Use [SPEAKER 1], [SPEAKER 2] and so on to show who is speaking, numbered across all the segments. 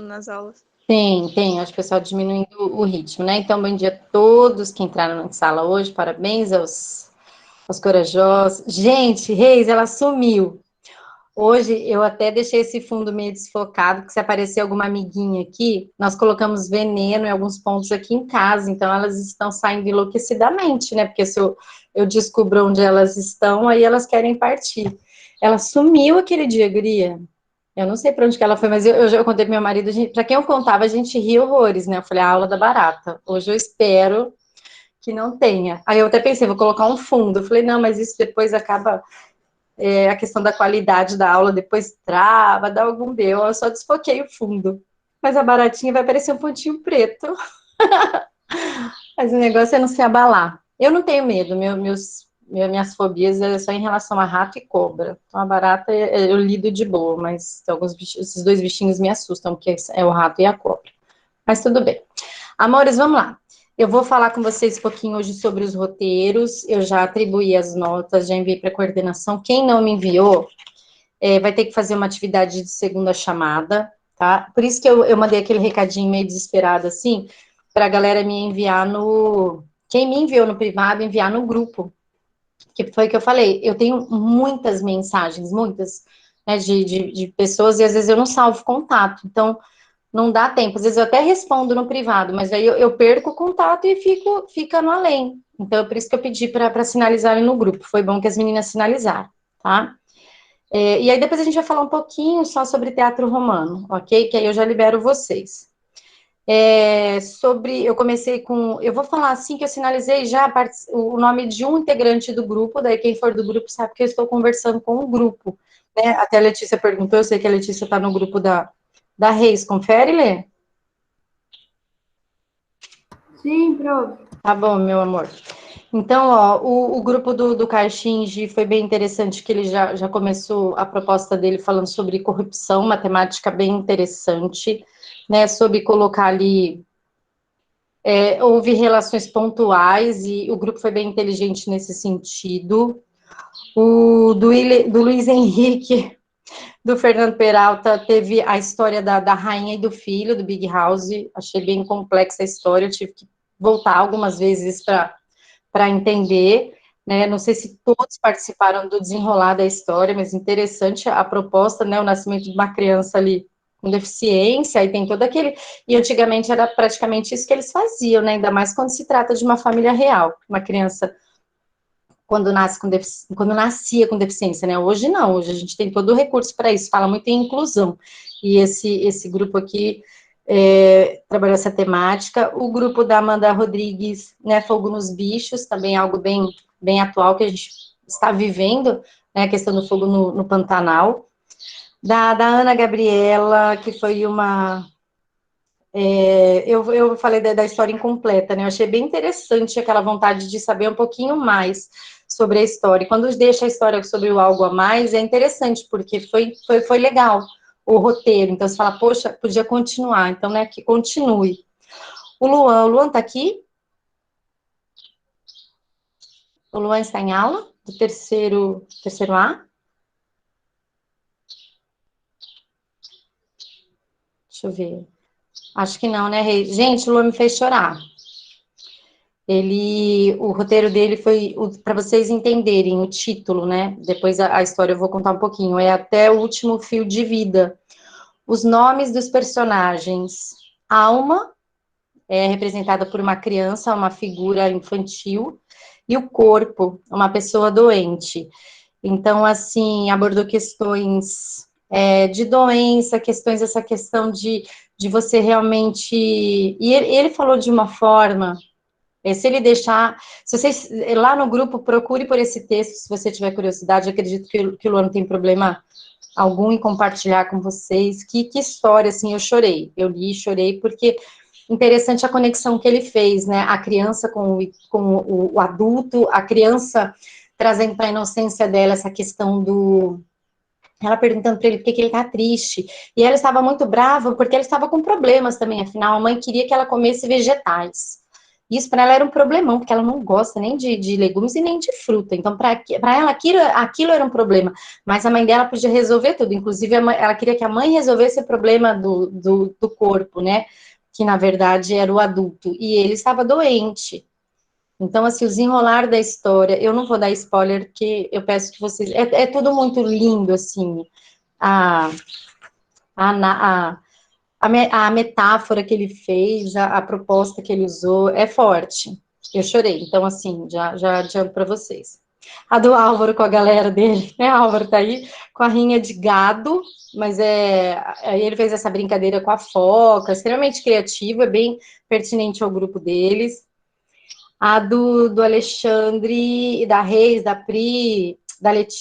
[SPEAKER 1] falando nas aulas.
[SPEAKER 2] Tem, acho que o pessoal diminuindo o ritmo, né? Então, bom dia a todos que entraram na sala hoje, parabéns aos corajosos. Gente, Reis, ela sumiu. Hoje eu até deixei esse fundo meio desfocado, porque se aparecer alguma amiguinha aqui, nós colocamos veneno em alguns pontos aqui em casa, então elas estão saindo enlouquecidamente, né? Porque se eu descubro onde elas estão, aí elas querem partir. Ela sumiu aquele dia, guria. Eu não sei para onde que ela foi, mas eu já contei pro meu marido, para quem eu contava, a gente ria horrores, né? Eu falei, a aula da barata. Hoje eu espero que não tenha. Aí eu até pensei, vou colocar um fundo. Eu falei, não, mas isso depois acaba a questão da qualidade da aula, depois trava, dá algum B.O. Eu só desfoquei o fundo. Mas a baratinha vai parecer um pontinho preto. Mas o negócio é não se abalar. Eu não tenho medo, minhas fobias é só em relação a rato e cobra. Então, a barata eu lido de boa, mas esses dois bichinhos me assustam, porque é o rato e a cobra. Mas tudo bem. Amores, vamos lá. Eu vou falar com vocês um pouquinho hoje sobre os roteiros. Eu já atribuí as notas, já enviei para a coordenação. Quem não me enviou, vai ter que fazer uma atividade de segunda chamada, tá? Por isso que eu mandei aquele recadinho meio desesperado, assim, para a galera me enviar no... Quem me enviou no privado, enviar no grupo. Que foi que eu falei, eu tenho muitas mensagens, muitas, né, de pessoas, e às vezes eu não salvo contato. Então, não dá tempo. Às vezes eu até respondo no privado, mas aí eu perco o contato e fica no além. Então, é por isso que eu pedi para sinalizarem no grupo. Foi bom que as meninas sinalizaram, tá? E aí depois a gente vai falar um pouquinho só sobre teatro romano, ok? Que aí eu já libero vocês. Eu comecei com... Eu vou falar assim que eu sinalizei já o nome de um integrante do grupo, daí quem for do grupo sabe que eu estou conversando com o grupo, né? Até a Letícia perguntou, eu sei que a Letícia está no grupo da Reis. Confere, Lê?
[SPEAKER 3] Sim, prof.
[SPEAKER 2] Tá bom, meu amor. Então, ó, o grupo do Caixinge foi bem interessante, que ele já começou a proposta dele falando sobre corrupção, uma temática bem interessante, né, sobre colocar ali, houve relações pontuais, e o grupo foi bem inteligente nesse sentido. Do Luiz Henrique, do Fernando Peralta, teve a história da rainha e do filho, do Big House, achei bem complexa a história, eu tive que voltar algumas vezes para entender, né? Não sei se todos participaram do desenrolar da história, mas interessante a proposta, né? O nascimento de uma criança ali com deficiência, aí tem todo aquele... E antigamente era praticamente isso que eles faziam, né? Ainda mais quando se trata de uma família real, uma criança quando nascia com deficiência, né? Hoje não, hoje a gente tem todo o recurso para isso, fala muito em inclusão. E esse grupo aqui trabalhou essa temática. O grupo da Amanda Rodrigues, né, Fogo nos Bichos, também algo bem atual que a gente está vivendo, né, a questão do fogo no Pantanal. Da Ana Gabriela, que foi uma... eu falei da história incompleta, né? Eu achei bem interessante aquela vontade de saber um pouquinho mais sobre a história. E quando deixa a história sobre o algo a mais, é interessante, porque foi legal o roteiro. Então, você fala, poxa, podia continuar. Então, né, que continue. O Luan tá aqui? O Luan está em aula? Do terceiro A? Deixa eu ver. Acho que não, né, Rei? Gente, o Luan me fez chorar. O roteiro dele foi, para vocês entenderem o título, né? Depois a história eu vou contar um pouquinho. É Até o Último Fio de Vida. Os nomes dos personagens. Alma é representada por uma criança, uma figura infantil, e o corpo, uma pessoa doente. Então, assim, abordou questões de doença, essa questão de você realmente... E ele falou de uma forma... Se ele deixar, se vocês lá no grupo procure por esse texto, se você tiver curiosidade, acredito que o Luan não tem problema algum em compartilhar com vocês. Que história, assim, eu chorei, eu li e chorei, porque interessante a conexão que ele fez, né? A criança com o adulto, a criança trazendo para a inocência dela essa questão ela perguntando para ele por que ele tá triste, e ela estava muito brava porque ela estava com problemas também, afinal a mãe queria que ela comesse vegetais. Isso para ela era um problemão, porque ela não gosta nem de legumes e nem de fruta. Então, para ela, aquilo era um problema. Mas a mãe dela podia resolver tudo. Inclusive, ela queria que a mãe resolvesse o problema do corpo, né? Que, na verdade, era o adulto. E ele estava doente. Então, assim, o desenrolar da história, eu não vou dar spoiler, porque eu peço que vocês... É tudo muito lindo, assim. A, a, a metáfora que ele fez, a proposta que ele usou, é forte. Eu chorei. Então, assim, já adianto para vocês. A do Álvaro com a galera dele, né? O Álvaro tá aí com a rinha de gado, mas aí ele fez essa brincadeira com a foca, extremamente criativo, é bem pertinente ao grupo deles. A do Alexandre, e da Reis, da Pri,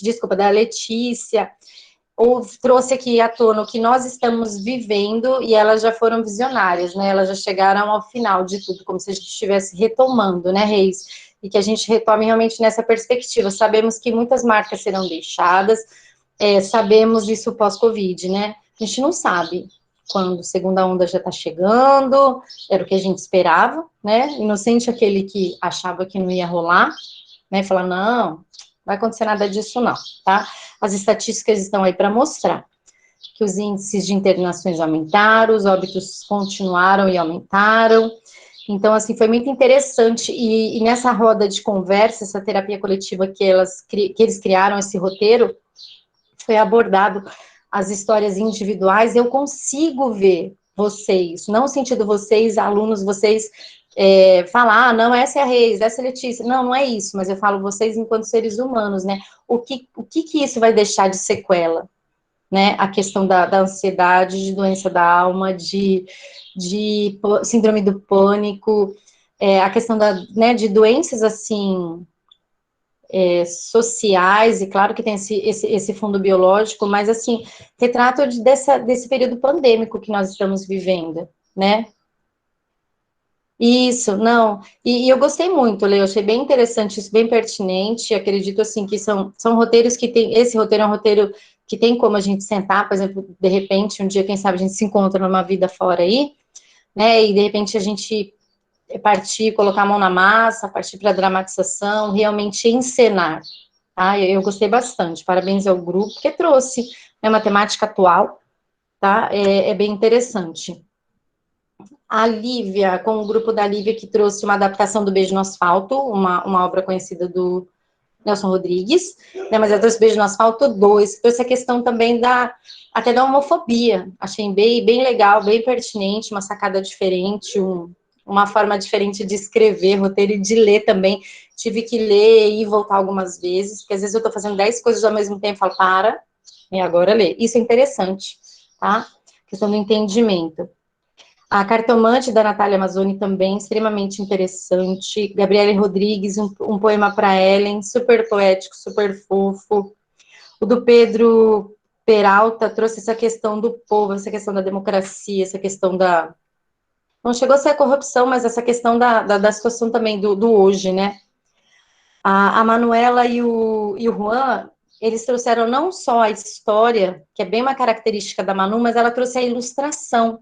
[SPEAKER 2] desculpa, da Letícia, trouxe aqui à tona o que nós estamos vivendo e elas já foram visionárias, né? Elas já chegaram ao final de tudo, como se a gente estivesse retomando, né, Reis? E que a gente retome realmente nessa perspectiva. Sabemos que muitas marcas serão deixadas, sabemos isso pós-Covid, né? A gente não sabe quando a segunda onda já está chegando, era o que a gente esperava, né? Inocente aquele que achava que não ia rolar, né? Falar, não, não vai acontecer nada disso, não, tá? As estatísticas estão aí para mostrar que os índices de internações aumentaram, os óbitos continuaram e aumentaram. Então, assim, foi muito interessante. E nessa roda de conversa, essa terapia coletiva que eles criaram, esse roteiro, foi abordado as histórias individuais. Eu consigo ver vocês, não no sentido vocês, alunos, vocês falar, não, essa é a Reis, essa é a Letícia. Não, não é isso, mas eu falo vocês enquanto seres humanos, né? O que isso vai deixar de sequela? Né? A questão da ansiedade, de doença da alma, de síndrome do pânico, a questão de doenças, assim, sociais, e claro que tem esse fundo biológico, mas, assim, retrato desse período pandêmico que nós estamos vivendo, né? Isso, não, e eu gostei muito, Leo, achei bem interessante isso, bem pertinente, acredito, assim, que são roteiros que tem, esse roteiro é um roteiro que tem como a gente sentar, por exemplo, de repente, um dia, quem sabe, a gente se encontra numa vida fora aí, né, e de repente a gente partir, colocar a mão na massa, partir para a dramatização, realmente encenar, tá, eu gostei bastante, parabéns ao grupo, que trouxe, né, uma temática atual, tá, é bem interessante. A Lívia, com o grupo da Lívia, que trouxe uma adaptação do Beijo no Asfalto, uma obra conhecida do Nelson Rodrigues, né, mas ela trouxe Beijo no Asfalto 2, que trouxe a questão também até da homofobia, achei bem legal, bem pertinente, uma sacada diferente, uma forma diferente de escrever roteiro e de ler também, tive que ler e voltar algumas vezes, porque às vezes eu estou fazendo 10 coisas ao mesmo tempo, falo, e agora lê, isso é interessante, tá? Questão do entendimento. A Cartomante, da Natália Mazzoni, também extremamente interessante. Gabriele Rodrigues, um poema para Ellen, super poético, super fofo. O do Pedro Peralta trouxe essa questão do povo, essa questão da democracia, essa questão da... Não chegou a ser a corrupção, mas essa questão da situação também do hoje, né? A Manuela e o Juan, eles trouxeram não só a história, que é bem uma característica da Manu, mas ela trouxe a ilustração.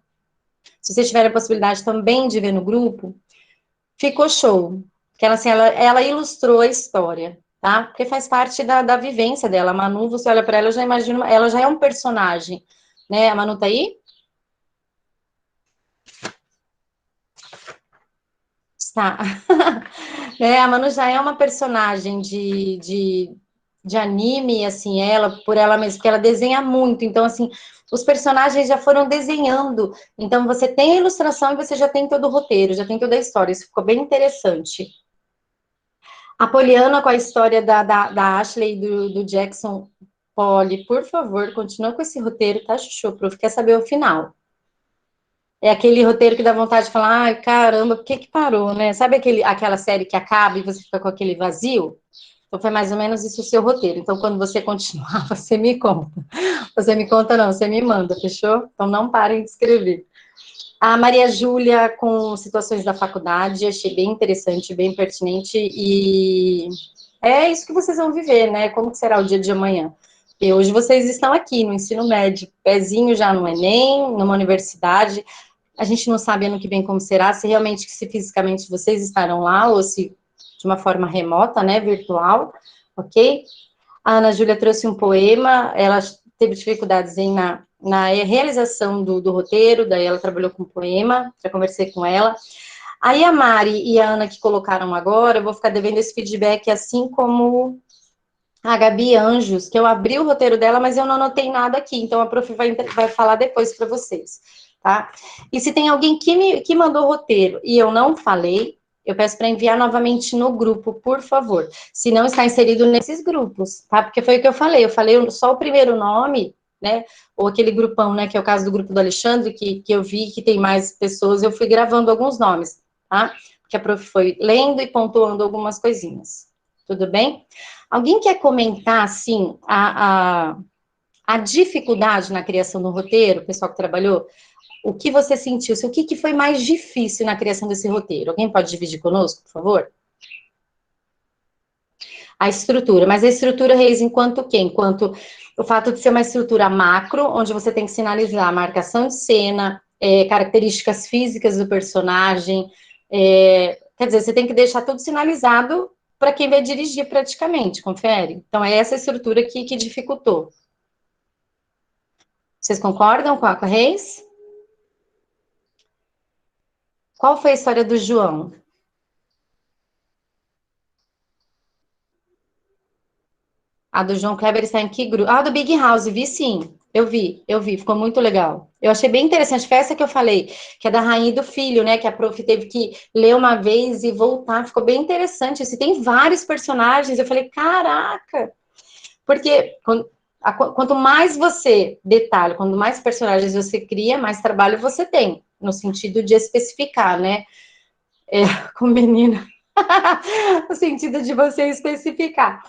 [SPEAKER 2] Se vocês tiverem a possibilidade também de ver no grupo, ficou show. Porque ela, assim, ela ilustrou a história, tá? Porque faz parte da vivência dela. A Manu, você olha para ela, eu já imagino, ela já é um personagem, né? A Manu tá aí? Está. A Manu já é uma personagem de anime, assim, por ela mesma, porque ela desenha muito, então, assim, os personagens já foram desenhando, então você tem a ilustração e você já tem todo o roteiro, já tem toda a história, isso ficou bem interessante. A Poliana com a história da Ashley e do Jackson. Polly, por favor, continua com esse roteiro, tá, Chuchu? Prof, quer saber o final. É aquele roteiro que dá vontade de falar, ai, caramba, por que que parou, né? Sabe aquela série que acaba e você fica com aquele vazio? Então, foi mais ou menos isso o seu roteiro. Então, quando você continuar, você me conta. Você me conta não, você me manda, fechou? Então, não parem de escrever. A Maria Júlia com situações da faculdade, achei bem interessante, bem pertinente, e é isso que vocês vão viver, né? Como que será o dia de amanhã? E hoje vocês estão aqui no ensino médio, pezinho já no Enem, numa universidade, A gente não sabe ano que vem como será, se fisicamente vocês estarão lá, ou se de uma forma remota, né, virtual, ok? A Ana Júlia trouxe um poema, ela teve dificuldades na realização do roteiro, daí ela trabalhou com poema, já conversei com ela. Aí a Mari e a Ana que colocaram agora, eu vou ficar devendo esse feedback, assim como a Gabi Anjos, que eu abri o roteiro dela, mas eu não anotei nada aqui, então a prof vai falar depois para vocês, tá? E se tem alguém que mandou o roteiro e eu não falei, eu peço para enviar novamente no grupo, por favor. Se não está inserido nesses grupos, tá? Porque foi o que eu falei só o primeiro nome, né? Ou aquele grupão, né? Que é o caso do grupo do Alexandre, que eu vi que tem mais pessoas, eu fui gravando alguns nomes, tá? Porque a prof foi lendo e pontuando algumas coisinhas. Tudo bem? Alguém quer comentar, assim, a dificuldade na criação do roteiro, o pessoal que trabalhou? O que você sentiu? O que foi mais difícil na criação desse roteiro? Alguém pode dividir conosco, por favor? A estrutura, mas a estrutura, Reis, enquanto o quê? Enquanto o fato de ser uma estrutura macro, onde você tem que sinalizar a marcação de cena, características físicas do personagem, quer dizer, você tem que deixar tudo sinalizado para quem vai dirigir praticamente, confere? Então, é essa estrutura que dificultou. Vocês concordam com a Reis? Qual foi a história do João? A do João Kleber está em que grupo? Ah, do Big House, vi sim. Eu vi, ficou muito legal. Eu achei bem interessante, foi essa que eu falei, que é da Rainha e do Filho, né? Que a prof teve que ler uma vez e voltar, ficou bem interessante. Assim, tem vários personagens, eu falei, caraca! Porque quanto mais você detalha, quanto mais personagens você cria, mais trabalho você tem, no sentido de especificar, né? Com menina, no sentido de você especificar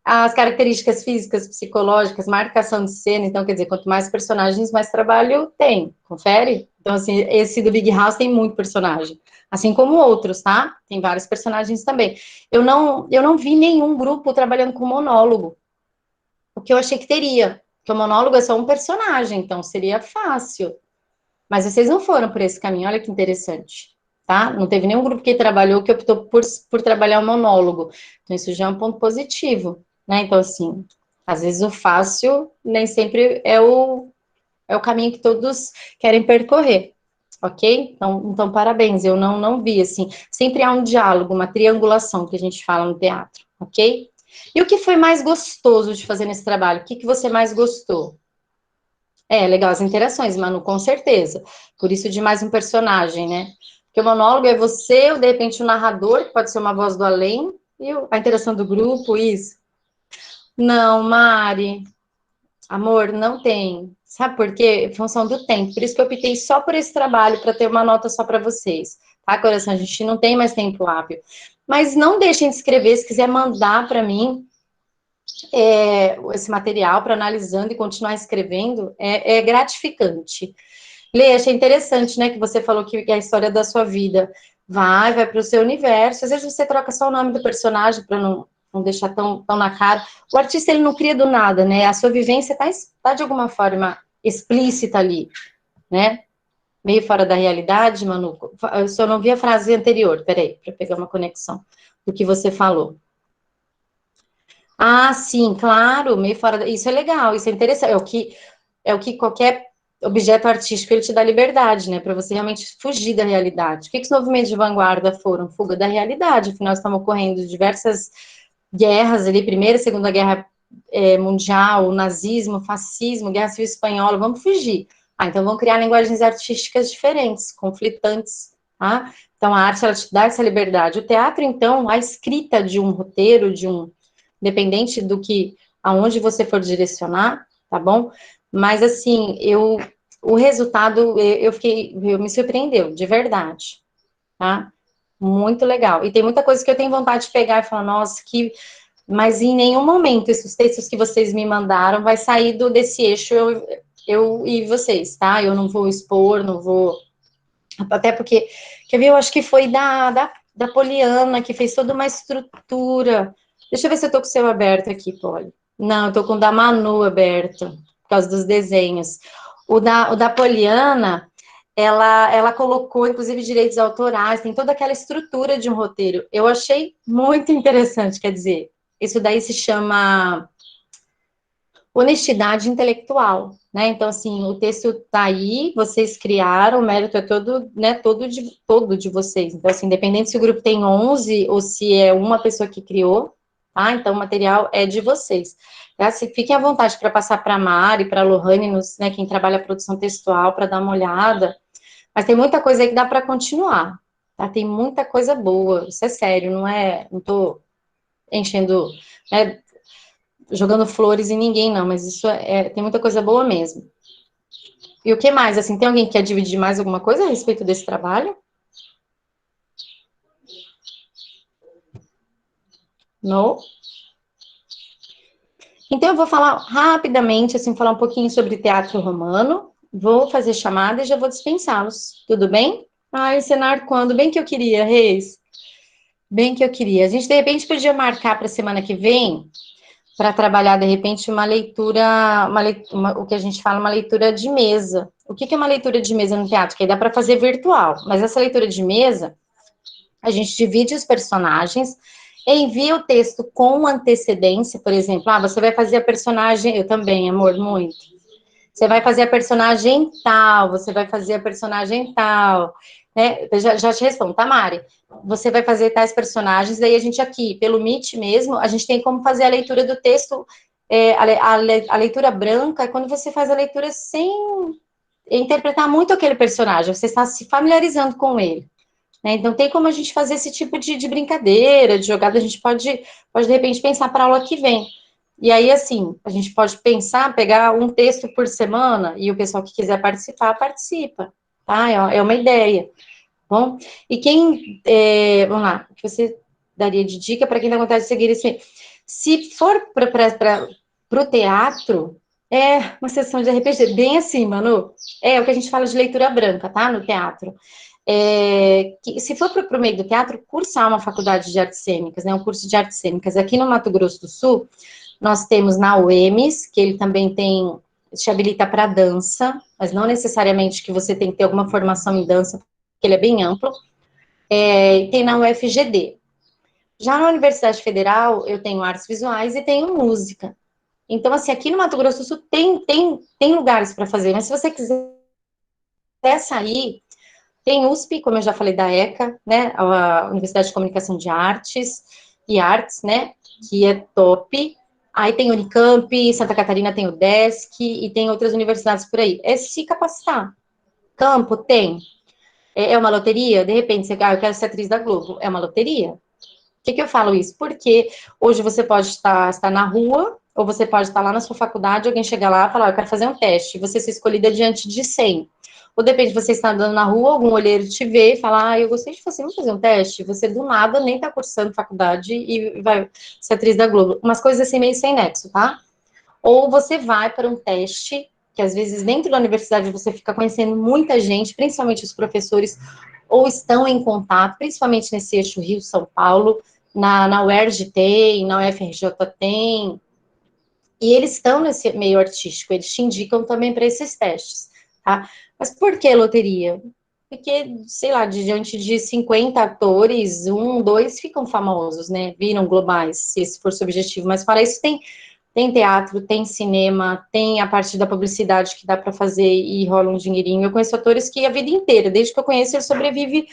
[SPEAKER 2] as características físicas, psicológicas, marcação de cena, então, quer dizer, quanto mais personagens, mais trabalho tem, confere? Então, assim, esse do Big House tem muito personagem, assim como outros, tá? Tem vários personagens também. Eu não vi nenhum grupo trabalhando com monólogo, o que eu achei que teria, porque o monólogo é só um personagem, então seria fácil. Mas vocês não foram por esse caminho, olha que interessante, tá? Não teve nenhum grupo que trabalhou que optou por trabalhar o monólogo. Então, isso já é um ponto positivo, né? Então, assim, às vezes o fácil nem sempre é o caminho que todos querem percorrer, ok? Então parabéns, eu não vi, assim, sempre há um diálogo, uma triangulação que a gente fala no teatro, ok? E o que foi mais gostoso de fazer nesse trabalho? O que você mais gostou? Legal as interações, Manu, com certeza. Por isso de mais um personagem, né? Porque o monólogo é você, ou de repente o narrador, que pode ser uma voz do além, e a interação do grupo, isso. Não, Mari, amor, não tem. Sabe por quê? Em função do tempo. Por isso que eu optei só por esse trabalho, para ter uma nota só para vocês. Tá, coração? A gente não tem mais tempo hábil. Mas não deixem de escrever, se quiser mandar para mim, esse material para analisando e continuar escrevendo, é gratificante. Lê, achei interessante, né, que você falou que é a história da sua vida vai para o seu universo. Às vezes você troca só o nome do personagem para não deixar tão na cara. O artista, ele não cria do nada, né? A sua vivência tá de alguma forma explícita ali, né? Meio fora da realidade, Manu. Eu só não vi a frase anterior, peraí, para pegar uma conexão do que você falou. Ah, sim, claro, meio fora. Isso é legal, isso é interessante. É o que qualquer objeto artístico ele te dá liberdade, né? Para você realmente fugir da realidade. O que os movimentos de vanguarda foram? Fuga da realidade. Afinal, estão ocorrendo diversas guerras ali, Primeira e Segunda Guerra Mundial, o nazismo, o fascismo, Guerra Civil Espanhola. Vamos fugir. Então vamos criar linguagens artísticas diferentes, conflitantes, tá? Então a arte ela te dá essa liberdade. O teatro, então, a escrita de um roteiro, independente do que, aonde você for direcionar, tá bom? Mas, assim, o resultado, me surpreendeu, de verdade, tá? Muito legal. E tem muita coisa que eu tenho vontade de pegar e falar, nossa, mas em nenhum momento esses textos que vocês me mandaram vai sair desse eixo eu e vocês, tá? Eu não vou expor, não vou... Até porque, quer ver, eu acho que foi da Poliana, que fez toda uma estrutura. Deixa eu ver se eu tô com o seu aberto aqui, Poli. Não, eu tô com o da Manu aberto, por causa dos desenhos. O da Poliana, ela colocou, inclusive, direitos autorais, tem toda aquela estrutura de um roteiro. Eu achei muito interessante, quer dizer, isso daí se chama honestidade intelectual, né? Então, assim, o texto está aí, vocês criaram, o mérito é todo, né, todo de vocês. Então, assim, independente se o grupo tem 11 ou se é uma pessoa que criou, tá? Então, o material é de vocês. Tá? Fiquem à vontade para passar para a Mari, para a Lohane, né, quem trabalha a produção textual, para dar uma olhada. Mas tem muita coisa aí que dá para continuar, tá? Tem muita coisa boa, isso é sério, não tô enchendo, né, jogando flores em ninguém, não, mas isso tem muita coisa boa mesmo. E o que mais? Assim, tem alguém que quer dividir mais alguma coisa a respeito desse trabalho? Não? Então, eu vou falar rapidamente, assim, falar um pouquinho sobre teatro romano, vou fazer chamada e já vou dispensá-los, tudo bem? Ah, encenar quando? Bem que eu queria, Reis, bem que eu queria. A gente, de repente, podia marcar para a semana que vem, para trabalhar, de repente, uma leitura, o que a gente fala, uma leitura de mesa. O que é uma leitura de mesa no teatro? Que aí dá para fazer virtual, mas essa leitura de mesa, a gente divide os personagens, envia o texto com antecedência, por exemplo, você vai fazer a personagem, eu também, amor, muito. Você vai fazer a personagem tal, você vai fazer a personagem tal, né? Eu já te respondo, tá, Mari? Você vai fazer tais personagens, daí a gente aqui, pelo Meet mesmo, a gente tem como fazer a leitura do texto, a leitura branca é quando você faz a leitura sem interpretar muito aquele personagem, você está se familiarizando com ele. Né? Então, tem como a gente fazer esse tipo de brincadeira, de jogada, a gente pode, de repente, pensar para a aula que vem. E aí, assim, a gente pode pensar, pegar um texto por semana, e o pessoal que quiser participar, participa, tá? É uma ideia, bom? E quem, vamos lá, o que você daria de dica para quem tem vontade de seguir esse... Se for para o teatro, é uma sessão de RPG bem assim, Manu, é o que a gente fala de leitura branca, tá? No teatro. Se for para o meio do teatro, cursar uma faculdade de artes cênicas, né, um curso de artes cênicas. Aqui no Mato Grosso do Sul, nós temos na UEMS, que ele também te habilita para dança, mas não necessariamente que você tem que ter alguma formação em dança, porque ele é bem amplo. E tem na UFGD. Já na Universidade Federal, eu tenho artes visuais e tenho música. Então, assim, aqui no Mato Grosso do Sul tem lugares para fazer, mas se você quiser sair, tem USP, como eu já falei, da ECA, né, a Universidade de Comunicação de Artes e Artes, né, que é top. Aí tem Unicamp, Santa Catarina tem o DESC e tem outras universidades por aí. É se capacitar. Campo tem. É uma loteria? De repente, eu quero ser atriz da Globo. É uma loteria? Por que eu falo isso? Porque hoje você pode estar na rua, ou você pode estar lá na sua faculdade, alguém chega lá e fala, eu quero fazer um teste, você ser escolhida diante de 100. Ou depende, você está andando na rua, algum olheiro te vê e fala, eu gostei de você, vamos fazer um teste? Você do nada nem está cursando faculdade e vai ser atriz da Globo. Umas coisas assim meio sem nexo, tá? Ou você vai para um teste, que às vezes dentro da universidade você fica conhecendo muita gente, principalmente os professores, ou estão em contato, principalmente nesse eixo Rio-São Paulo, na UERJ tem, na UFRJ tem, e eles estão nesse meio artístico, eles te indicam também para esses testes, tá? Mas por que loteria? Porque, sei lá, diante de 50 atores, um, dois ficam famosos, né? Viram globais, se esse for seu objetivo. Mas para isso tem teatro, tem cinema, tem a parte da publicidade que dá para fazer e rola um dinheirinho. Eu conheço atores que a vida inteira, desde que eu conheço, ele sobrevive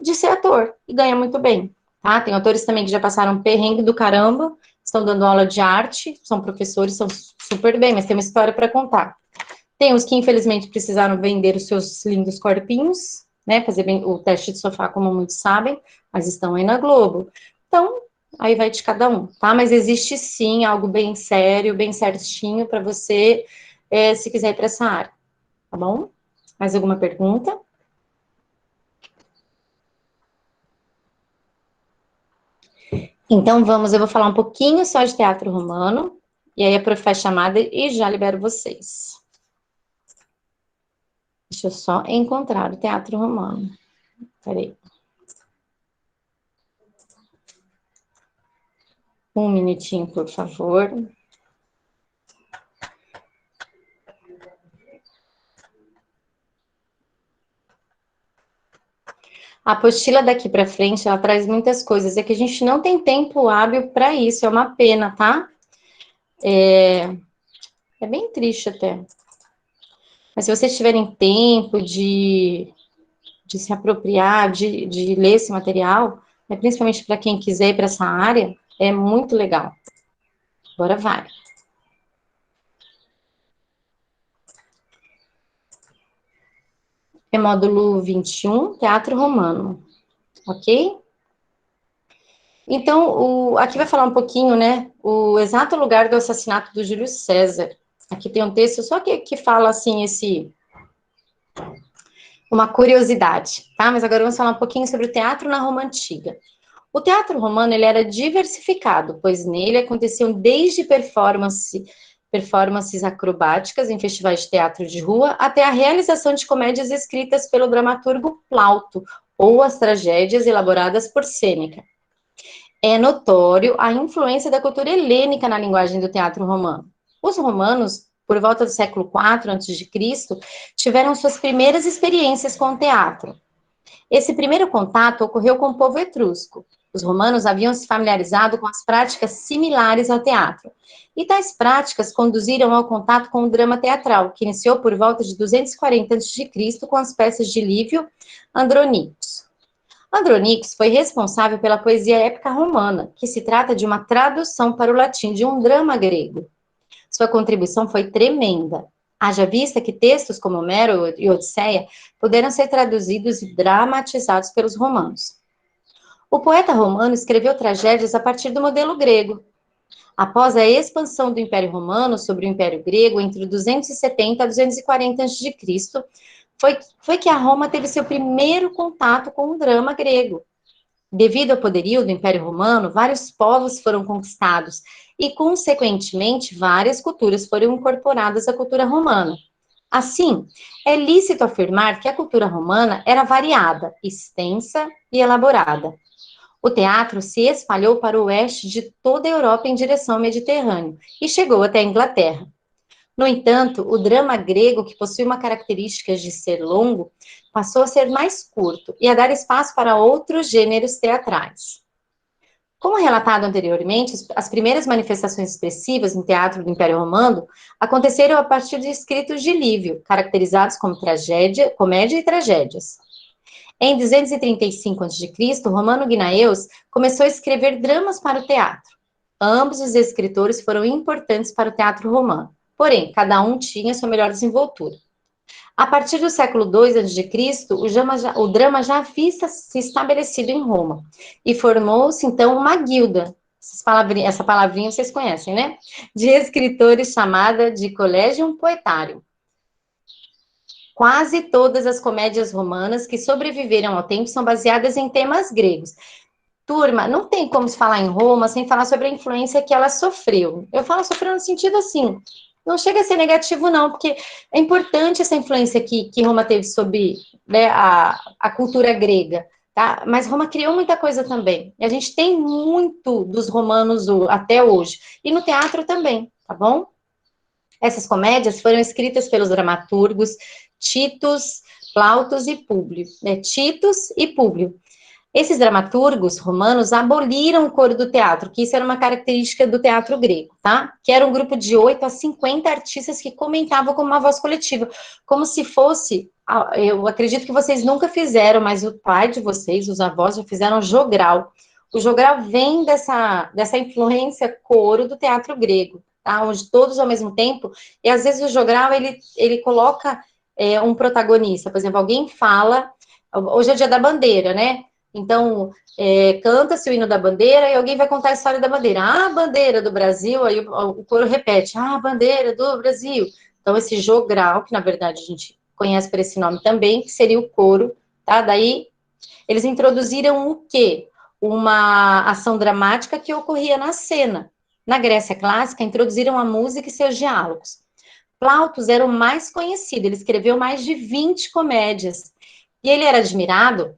[SPEAKER 2] de ser ator e ganha muito bem, tá? Tem atores também que já passaram perrengue do caramba, estão dando aula de arte, são professores, são super bem, mas tem uma história para contar. Tem os que, infelizmente, precisaram vender os seus lindos corpinhos, né? Fazer bem o teste de sofá, como muitos sabem, mas estão aí na Globo. Então, aí vai de cada um, tá? Mas existe sim algo bem sério, bem certinho para você, se quiser ir para essa área, tá bom? Mais alguma pergunta? Então vamos, eu vou falar um pouquinho só de teatro romano, e aí a prof faz chamada e já libero vocês. Deixa eu só encontrar o teatro romano. Peraí. Um minutinho, por favor. A apostila daqui para frente, ela traz muitas coisas. É que a gente não tem tempo hábil para isso, é uma pena, tá? É bem triste até. Mas se vocês tiverem tempo de se apropriar, de ler esse material, né, principalmente para quem quiser ir para essa área, é muito legal. Agora vai. É módulo 21, Teatro Romano, ok? Então, aqui vai falar um pouquinho, né, o exato lugar do assassinato do Júlio César. Aqui tem um texto só que fala, assim, uma curiosidade, tá? Mas agora vamos falar um pouquinho sobre o teatro na Roma Antiga. O teatro romano, ele era diversificado, pois nele aconteciam desde performances acrobáticas em festivais de teatro de rua, até a realização de comédias escritas pelo dramaturgo Plauto, ou as tragédias elaboradas por Sêneca. É notório a influência da cultura helênica na linguagem do teatro romano. Os romanos, por volta do século IV a.C., tiveram suas primeiras experiências com o teatro. Esse primeiro contato ocorreu com o povo etrusco. Os romanos haviam se familiarizado com as práticas similares ao teatro. E tais práticas conduziram ao contato com o drama teatral, que iniciou por volta de 240 a.C. com as peças de Lívio Andronicos. Andronicos foi responsável pela poesia épica romana, que se trata de uma tradução para o latim de um drama grego. Sua contribuição foi tremenda. Haja vista que textos como Homero e Odisseia puderam ser traduzidos e dramatizados pelos romanos. O poeta romano escreveu tragédias a partir do modelo grego. Após a expansão do Império Romano sobre o Império Grego, entre 270 a 240 a.C., foi que a Roma teve seu primeiro contato com o drama grego. Devido ao poderio do Império Romano, vários povos foram conquistados e, consequentemente, várias culturas foram incorporadas à cultura romana. Assim, é lícito afirmar que a cultura romana era variada, extensa e elaborada. O teatro se espalhou para o oeste de toda a Europa em direção ao Mediterrâneo e chegou até a Inglaterra. No entanto, o drama grego, que possui uma característica de ser longo, passou a ser mais curto e a dar espaço para outros gêneros teatrais. Como relatado anteriormente, as primeiras manifestações expressivas no teatro do Império Romano aconteceram a partir de escritos de Lívio, caracterizados como tragédia, comédia e tragédias. Em 235 a.C., Romano Guinaeus começou a escrever dramas para o teatro. Ambos os escritores foram importantes para o teatro romano, porém, cada um tinha sua melhor desenvoltura. A partir do século II a.C., o drama já havia se estabelecido em Roma e formou-se, então, uma guilda. Essa palavrinha vocês conhecem, né? De escritores chamada de Collegium Poetarium. Quase todas as comédias romanas que sobreviveram ao tempo são baseadas em temas gregos. Turma, não tem como se falar em Roma sem falar sobre a influência que ela sofreu. Eu falo sofreu no sentido assim, não chega a ser negativo não, porque é importante essa influência que Roma teve sobre, né, a cultura grega, tá? Mas Roma criou muita coisa também. E a gente tem muito dos romanos até hoje. E no teatro também, tá bom? Essas comédias foram escritas pelos dramaturgos Titus, Plautus e Públio, né? Titus e Públio. Esses dramaturgos romanos aboliram o coro do teatro, que isso era uma característica do teatro grego, tá? Que era um grupo de 8 a 50 artistas que comentavam como uma voz coletiva, como se fosse, eu acredito que vocês nunca fizeram, mas o pai de vocês, os avós, já fizeram jogral. O jogral vem dessa influência coro do teatro grego, tá? Onde todos ao mesmo tempo, e às vezes o jogral, ele coloca um protagonista, por exemplo, alguém fala, hoje é dia da bandeira, né? Então, canta-se o hino da bandeira e alguém vai contar a história da bandeira. Ah, a bandeira do Brasil, aí o coro repete, ah, a bandeira do Brasil. Então, esse jogral, que na verdade a gente conhece por esse nome também, que seria o coro, tá? Daí, eles introduziram o quê? Uma ação dramática que ocorria na cena. Na Grécia clássica, introduziram a música e seus diálogos. Plautus era o mais conhecido, ele escreveu mais de 20 comédias. E ele era admirado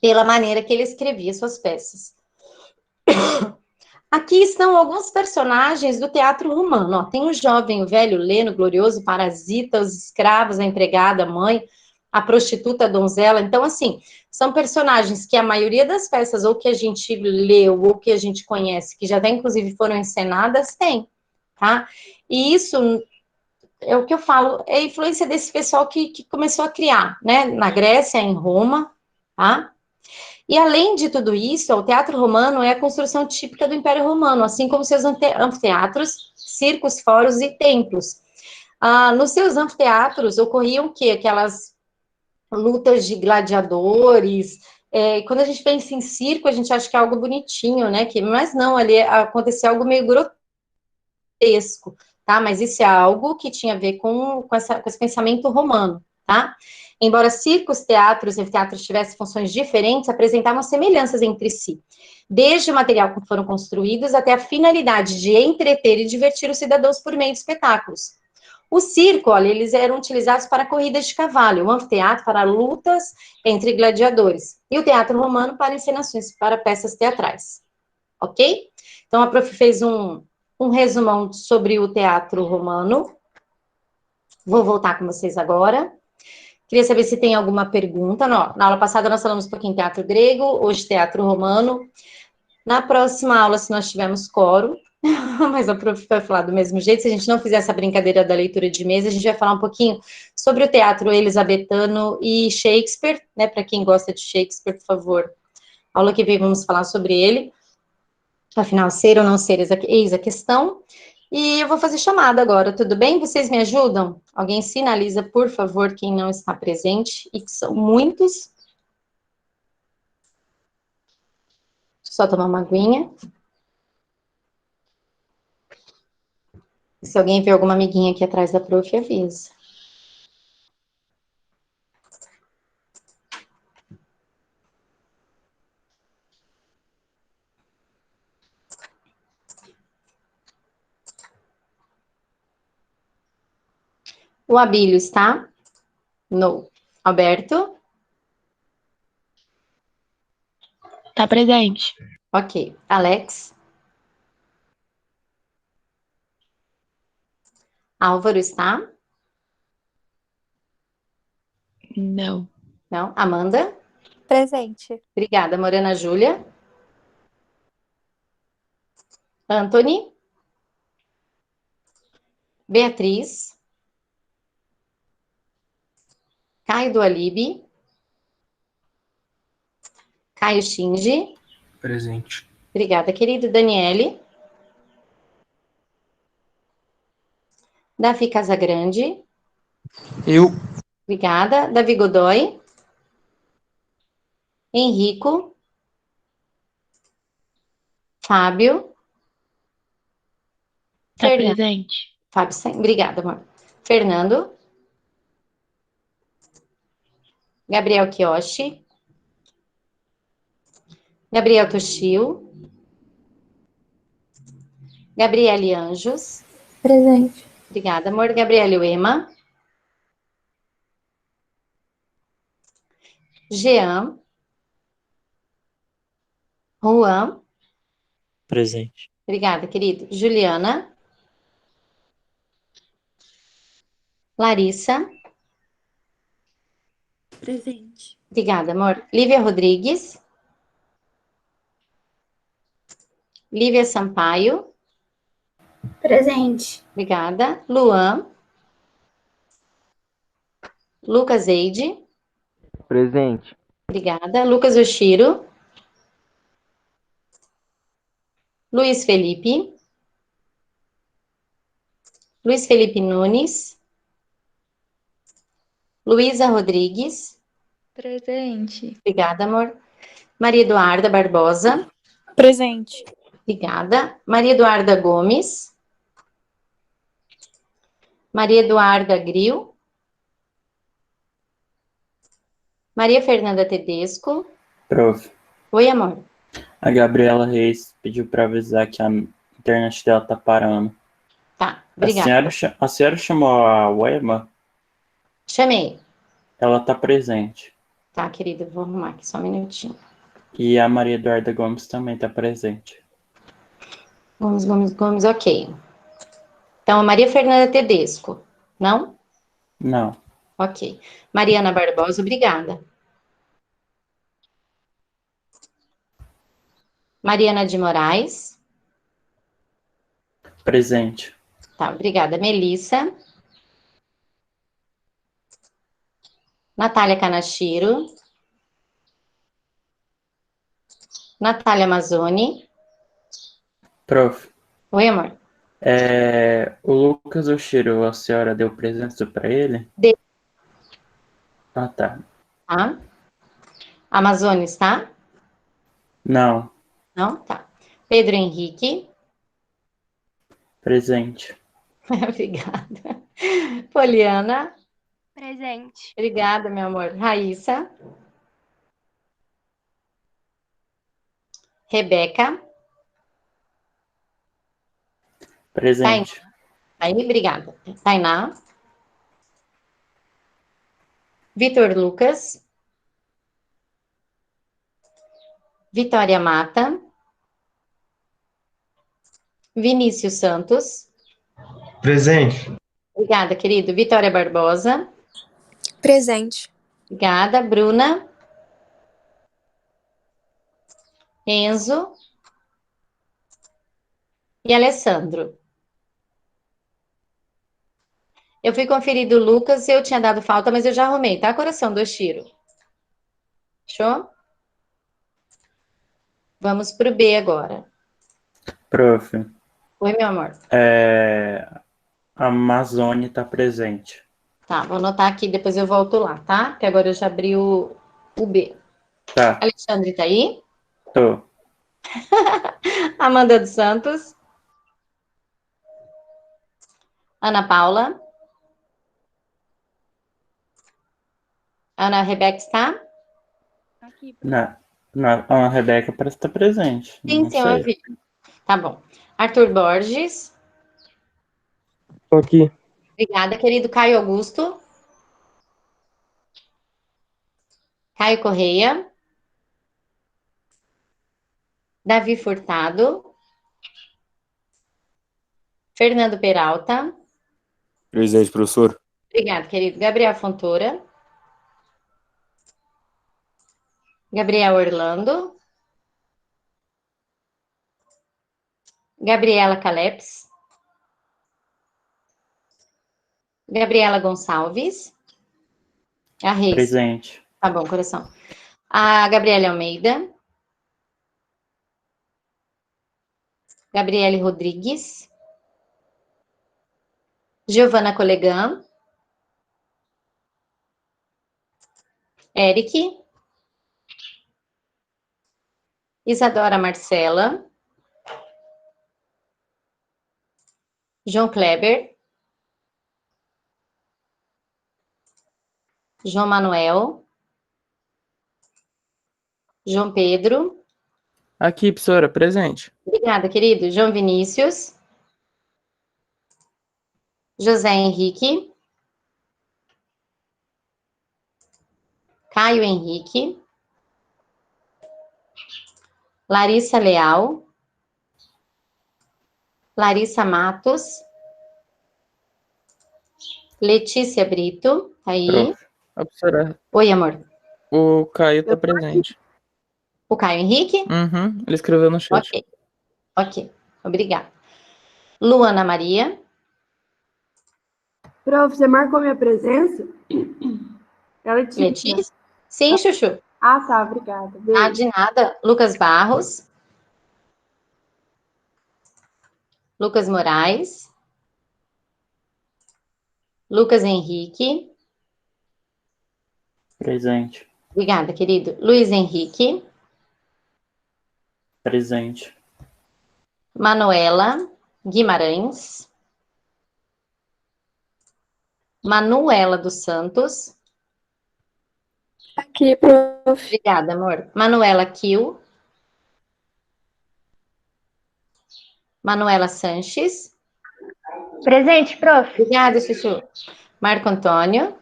[SPEAKER 2] pela maneira que ele escrevia suas peças. Aqui estão alguns personagens do teatro romano. Ó, tem o jovem, o velho, o leno, o glorioso, o parasita, os escravos, a empregada, a mãe, a prostituta, a donzela. Então, assim, são personagens que a maioria das peças, ou que a gente leu, ou que a gente conhece, que já até, inclusive, foram encenadas, tem, tá? E isso é o que eu falo, é a influência desse pessoal que começou a criar, né? Na Grécia, em Roma, tá? E além de tudo isso, o teatro romano é a construção típica do Império Romano, assim como seus anfiteatros, circos, fóruns e templos. Nos seus anfiteatros ocorriam o quê? Aquelas lutas de gladiadores. Quando a gente pensa em circo, a gente acha que é algo bonitinho, né? Mas não, ali acontecia algo meio grotesco, tá? Mas isso é algo que tinha a ver com esse pensamento romano, tá? Embora circos, teatros e teatros tivessem funções diferentes, apresentavam semelhanças entre si, desde o material que foram construídos até a finalidade de entreter e divertir os cidadãos por meio de espetáculos. O circo, olha, eles eram utilizados para corridas de cavalo, o anfiteatro para lutas entre gladiadores, e o teatro romano para encenações, para peças teatrais, ok? Então, a prof fez um resumão sobre o teatro romano. Vou voltar com vocês agora. Queria saber se tem alguma pergunta. Na aula passada nós falamos um pouquinho de teatro grego, hoje teatro romano. Na próxima aula, se nós tivermos coro, mas a prof vai falar do mesmo jeito, se a gente não fizer essa brincadeira da leitura de mesa, a gente vai falar um pouquinho sobre o teatro elisabetano e Shakespeare, né, para quem gosta de Shakespeare, por favor. Aula que vem vamos falar sobre ele. Afinal, ser ou não ser, eis a questão. E eu vou fazer chamada agora, tudo bem? Vocês me ajudam? Alguém sinaliza, por favor, quem não está presente, e que são muitos. Só tomar uma aguinha. Se alguém vê alguma amiguinha aqui atrás da prof, avisa. O Abílio está? No. Alberto?
[SPEAKER 1] Tá presente.
[SPEAKER 2] Ok. Alex? Álvaro está?
[SPEAKER 1] Não.
[SPEAKER 2] Não. Amanda?
[SPEAKER 4] Presente.
[SPEAKER 2] Obrigada. Morena Júlia? Anthony? Beatriz? Caio do Alibe? Caio Shinji?
[SPEAKER 5] Presente.
[SPEAKER 2] Obrigada, querido. Daniele? Davi Casagrande?
[SPEAKER 5] Eu.
[SPEAKER 2] Obrigada. Davi Godoy? Henrico? Fábio?
[SPEAKER 1] Tá
[SPEAKER 2] Fernando?
[SPEAKER 1] presente.
[SPEAKER 2] Fábio, obrigada, amor. Fernando? Gabriel Kiyoshi? Gabriel Toshio? Gabriele Anjos?
[SPEAKER 3] Presente.
[SPEAKER 2] Obrigada, amor. Gabriele Uema? Jean? Juan?
[SPEAKER 5] Presente.
[SPEAKER 2] Obrigada, querido. Juliana? Larissa?
[SPEAKER 3] Presente.
[SPEAKER 2] Obrigada, amor. Lívia Rodrigues? Lívia Sampaio?
[SPEAKER 3] Presente.
[SPEAKER 2] Obrigada. Luan? Lucas Eide?
[SPEAKER 6] Presente.
[SPEAKER 2] Obrigada. Lucas Oshiro? Luiz Felipe? Luiz Felipe Nunes? Luísa Rodrigues?
[SPEAKER 7] Presente.
[SPEAKER 2] Obrigada, amor. Maria Eduarda Barbosa?
[SPEAKER 4] Presente.
[SPEAKER 2] Obrigada. Maria Eduarda Gomes? Maria Eduarda Gril? Maria Fernanda Tedesco?
[SPEAKER 5] Prof.
[SPEAKER 2] Oi, amor.
[SPEAKER 5] A Gabriela Reis pediu para avisar que a internet dela tá parando.
[SPEAKER 2] Tá, obrigada.
[SPEAKER 5] A senhora chamou a Wema?
[SPEAKER 2] Chamei.
[SPEAKER 5] Ela tá presente.
[SPEAKER 2] Tá, querida, vou arrumar aqui só um minutinho.
[SPEAKER 5] E a Maria Eduarda Gomes também tá presente.
[SPEAKER 2] Gomes, ok. Então, a Maria Fernanda Tedesco, não?
[SPEAKER 5] Não.
[SPEAKER 2] Ok. Mariana Barbosa, obrigada. Mariana de Moraes.
[SPEAKER 5] Presente.
[SPEAKER 2] Tá, obrigada. Melissa. Natália Kanashiro. Natália Mazzoni.
[SPEAKER 5] Prof.
[SPEAKER 2] Oi, amor.
[SPEAKER 5] O Lucas Oshiro, a senhora deu presença para ele?
[SPEAKER 2] Dei.
[SPEAKER 5] Ah, tá.
[SPEAKER 2] Tá? Amazones, está?
[SPEAKER 5] Não.
[SPEAKER 2] Não? Tá. Pedro Henrique.
[SPEAKER 5] Presente.
[SPEAKER 2] Obrigada. Poliana.
[SPEAKER 8] Presente.
[SPEAKER 2] Obrigada, meu amor. Raíssa. Rebeca.
[SPEAKER 5] Presente.
[SPEAKER 2] Aí, obrigada. Tainá. Vitor Lucas. Vitória Mata. Vinícius Santos.
[SPEAKER 9] Presente.
[SPEAKER 2] Obrigada, querido. Vitória Barbosa.
[SPEAKER 4] Presente.
[SPEAKER 2] Obrigada. Bruna. Enzo. E Alessandro. Eu fui conferir do Lucas e eu tinha dado falta, mas eu já arrumei, tá, coração do Oshiro? Show? Vamos pro B agora.
[SPEAKER 5] Prof.
[SPEAKER 2] Oi, meu amor.
[SPEAKER 5] A Amazônia está presente.
[SPEAKER 2] Tá, vou anotar aqui, depois eu volto lá, tá? Porque agora eu já abri o B.
[SPEAKER 5] Tá.
[SPEAKER 2] Alexandre tá aí?
[SPEAKER 5] Tô.
[SPEAKER 2] Amanda dos Santos. Ana Paula. Ana Rebeca está?
[SPEAKER 8] Aqui,
[SPEAKER 5] A Rebeca parece estar presente.
[SPEAKER 2] Sim,
[SPEAKER 5] Não
[SPEAKER 2] sim, eu
[SPEAKER 5] sei.
[SPEAKER 2] ouvi. Tá bom. Arthur Borges.
[SPEAKER 6] Tô aqui.
[SPEAKER 2] Obrigada, querido Caio Augusto. Caio Correia. Davi Furtado. Fernando Peralta.
[SPEAKER 10] Presente, professor.
[SPEAKER 2] Obrigada, querido. Gabriel Fontoura. Gabriel Orlando. Gabriela Caleps. Gabriela Gonçalves. A Reis.
[SPEAKER 5] Presente.
[SPEAKER 2] Tá bom, coração. A Gabriela Almeida. Gabriele Rodrigues. Giovana Colegan. Eric. Isadora Marcela. João Kleber. João Manuel. João Pedro.
[SPEAKER 11] Aqui, professora, presente.
[SPEAKER 2] Obrigada, querido. João Vinícius. José Henrique. Caio Henrique. Larissa Leal. Larissa Matos. Letícia Brito. Aí.
[SPEAKER 11] Prof. A professora,
[SPEAKER 2] Oi, amor.
[SPEAKER 11] o Caio tá presente.
[SPEAKER 2] O Caio Henrique?
[SPEAKER 11] Uhum, ele escreveu no chat.
[SPEAKER 2] Ok. Ok. Obrigada. Luana Maria.
[SPEAKER 12] Prof, você marcou minha presença? É Letícia.
[SPEAKER 2] Letícia? Sim, Chuchu.
[SPEAKER 12] Ah, tá, obrigada.
[SPEAKER 2] Ah, de nada. Lucas Barros. Lucas Moraes. Lucas Henrique.
[SPEAKER 5] Presente.
[SPEAKER 2] Obrigada, querido. Luiz Henrique.
[SPEAKER 5] Presente.
[SPEAKER 2] Manuela Guimarães. Manuela dos Santos.
[SPEAKER 3] Aqui, prof.
[SPEAKER 2] Obrigada, amor. Manuela Kiel. Manuela Sanches.
[SPEAKER 8] Presente, prof.
[SPEAKER 2] Obrigada, Chuchu. Marco Antônio.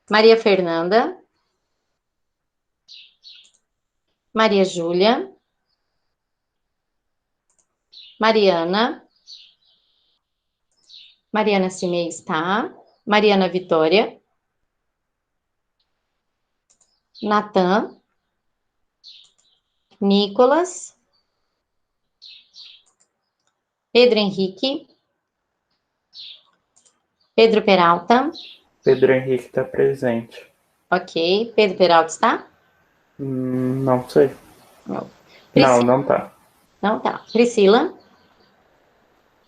[SPEAKER 2] Maria Fernanda. Maria Júlia. Mariana. Mariana Cimei está. Mariana Vitória. Natan. Nicolas. Pedro Henrique. Pedro Peralta.
[SPEAKER 5] Pedro Henrique está presente.
[SPEAKER 2] Ok. Pedro Peralta está?
[SPEAKER 5] Não sei.
[SPEAKER 2] Não.
[SPEAKER 5] Não tá.
[SPEAKER 2] Não tá. Priscila?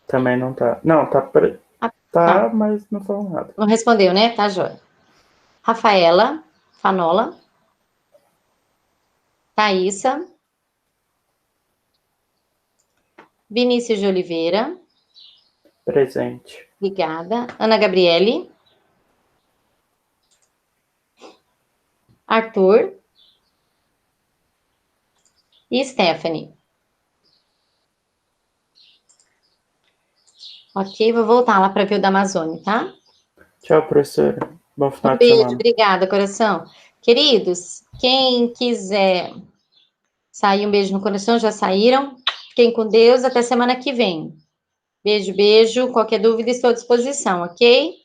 [SPEAKER 5] Também não tá. Não, tá. Tá, mas não falou nada.
[SPEAKER 2] Não respondeu, né? Tá, joia. Rafaela Fanola. Thaísa. Vinícius de Oliveira.
[SPEAKER 5] Presente.
[SPEAKER 2] Obrigada. Ana Gabriele. Arthur. E Stephanie. Ok, vou voltar lá para ver o da Amazônia, tá?
[SPEAKER 5] Tchau, professora. Bom final
[SPEAKER 2] Um
[SPEAKER 5] de
[SPEAKER 2] beijo,
[SPEAKER 5] semana.
[SPEAKER 2] obrigada, coração. Queridos, quem quiser sair, um beijo no coração, já saíram. Fiquem com Deus, até semana que vem. Beijo, beijo. Qualquer dúvida, estou à disposição, ok?